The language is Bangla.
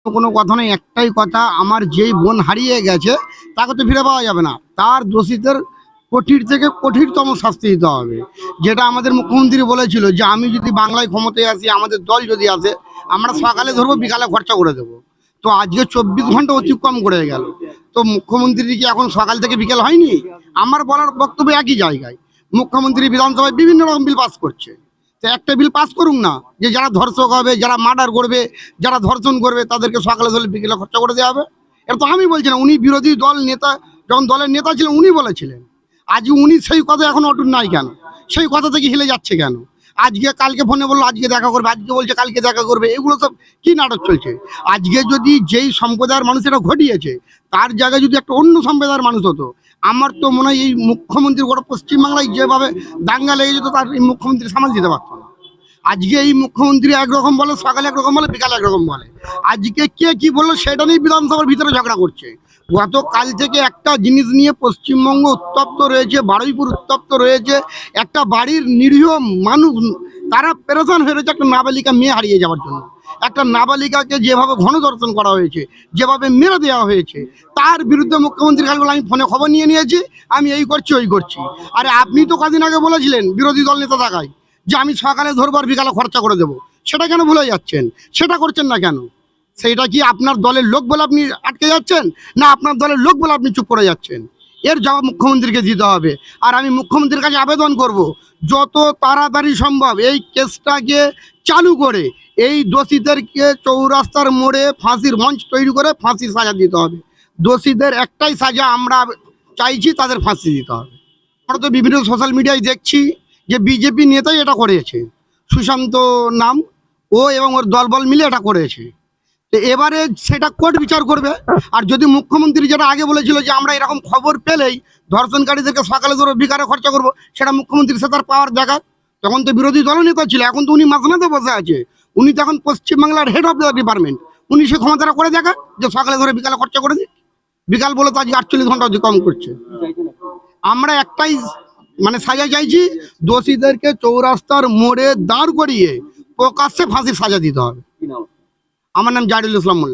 কোনো কথা নেই, একটাই কথা, আমার যেই বোন হারিয়ে গেছে তাকে তো ফিরে পাওয়া যাবে না। তার দোষীদের কঠিন থেকে কঠিনতম শাস্তি দিতে হবে। যেটা আমাদের মুখ্যমন্ত্রী বলেছিল যে আমি যদি বাংলায় ক্ষমতায় আসি, আমাদের দল যদি আসে, আমরা সকালে ধরবো, বিকালে খরচা করে দেবো। তো আজকে 24 ঘন্টা অতিক্রম করে গেল। তো মুখ্যমন্ত্রী কি এখন সকাল থেকে বিকেল হয়নি? আমার বলার বক্তব্য একই জায়গায়। মুখ্যমন্ত্রী বিধানসভায় বিভিন্ন রকম বিল পাস করছে। তো একটা বিল পাস করুন না, যে যারা ধর্ষক হবে, যারা মার্ডার করবে, যারা ধর্ষণ করবে, তাদেরকে সকালে ধরে বিকেলে খরচা করে দেওয়া হবে। এটা তো আমি বলছি না, উনি বিরোধী দল নেতা, যখন দলের নেতা ছিলেন উনি বলেছিলেন। আজ উনি সেই কথা এখন অটুট নাই কেন? সেই কথা থেকে হিলে যাচ্ছে কেন? আজকে কালকে ফোনে বললো আজকে দেখা করবে, আজকে বলছে কালকে দেখা করবে। এগুলো সব কি নাটক চলছে? আজকে যদি যেই সম্প্রদায়ের মানুষ এটা ঘটিয়েছে, তার জায়গায় যদি একটা অন্য সম্প্রদায়ের মানুষ হতো, আমার তো মনে হয় এই মুখ্যমন্ত্রী গোটা পশ্চিমবাংলায় যেভাবে দাঙ্গা লেগে যেত, তার এই মুখ্যমন্ত্রী সামাল দিতে পারতো না। আজকে এই মুখ্যমন্ত্রী একরকম বলে, সকালে একরকম বলে, বিকালে একরকম বলে। আজকে কে কি বললো সেটা নিয়ে বিধানসভার ভিতরে ঝগড়া করছে। গতকাল থেকে একটা জিনিস নিয়ে পশ্চিমবঙ্গ উত্তপ্ত রয়েছে, বারুইপুর উত্তপ্ত রয়েছে। একটা বাড়ির নিরীহ মানুষ তারা পেরেশান হয়ে রয়েছে একটা নাবালিকা মেয়ে হারিয়ে যাওয়ার জন্য। একটা নাবালিকাকে যেভাবে গণধর্ষণ করা হয়েছে, যেভাবে মেরে দেওয়া হয়েছে, তার বিরুদ্ধে মুখ্যমন্ত্রী খালি বলে আমি ফোনে খবর নিয়ে নিয়েছি, আমি এই করছি ওই করছি। আরে আপনি তো কদিন আগে বলেছিলেন বিরোধী দল নেতা থাকায় যে আমি সকালে ধরবো আর বিকালে খরচা করে দেবো। সেটা কেন ভুলে যাচ্ছেন? সেটা করছেন না কেন? সেইটা কি আপনার দলের লোক বলে আপনি আটকে যাচ্ছেন, না আপনার দলের লোক বলে আপনি চুপ করে যাচ্ছেন? এর জবাব মুখ্যমন্ত্রীকে দিতে হবে। আর আমি মুখ্যমন্ত্রীর কাছে আবেদন করব, যত তাড়াতাড়ি সম্ভব এই কেসটাকে চালু করে এই দোষীদেরকে চৌরাস্তার মোড়ে ফাঁসির মঞ্চ তৈরি করে ফাঁসির সাজা দিতে হবে। দোষীদের একটাই সাজা আমরা চাইছি, তাদের ফাঁসি দিতে হবে। আমরা তো বিভিন্ন সোশ্যাল মিডিয়ায় দেখছি যে বিজেপি নেতাই এটা করেছে, সুশান্ত নাম, ও এবং ওর দলবল মিলে এটা করেছে। তো এবারে সেটা কোর্ট বিচার করবে। আর যদি মুখ্যমন্ত্রী যেটা আগে বলেছিল যে আমরা এরকম খবর পেলেই ধর্ষণকারীদেরকে সকালে ধরো বিকালে খরচা করবো, সেটা মুখ্যমন্ত্রী সে তার পাওয়ার দেখাক। তখন তো বিরোধী দলনেতা ছিল, এখন তো উনি মাঝনাতে বসে আছে। উনি তো এখন পশ্চিমবাংলার হেড অফ দ্য ডিপার্টমেন্ট। উনি সে ক্ষমতাটা করে দেখাক যে সকালে ধরে বিকালে খরচা করে দিক। বিকাল বলে তো আজকে 48 ঘন্টা অতিক্রম করছে। আমরা একটাই মানে সাজা চাইছি, দোষীদেরকে চৌরাস্তার মোড়ে দাঁড় করিয়ে প্রকাশ্যে ফাঁসির সাজা দিতে হবে। আমার নাম জাহিদুল ইসলাম মোল্লা।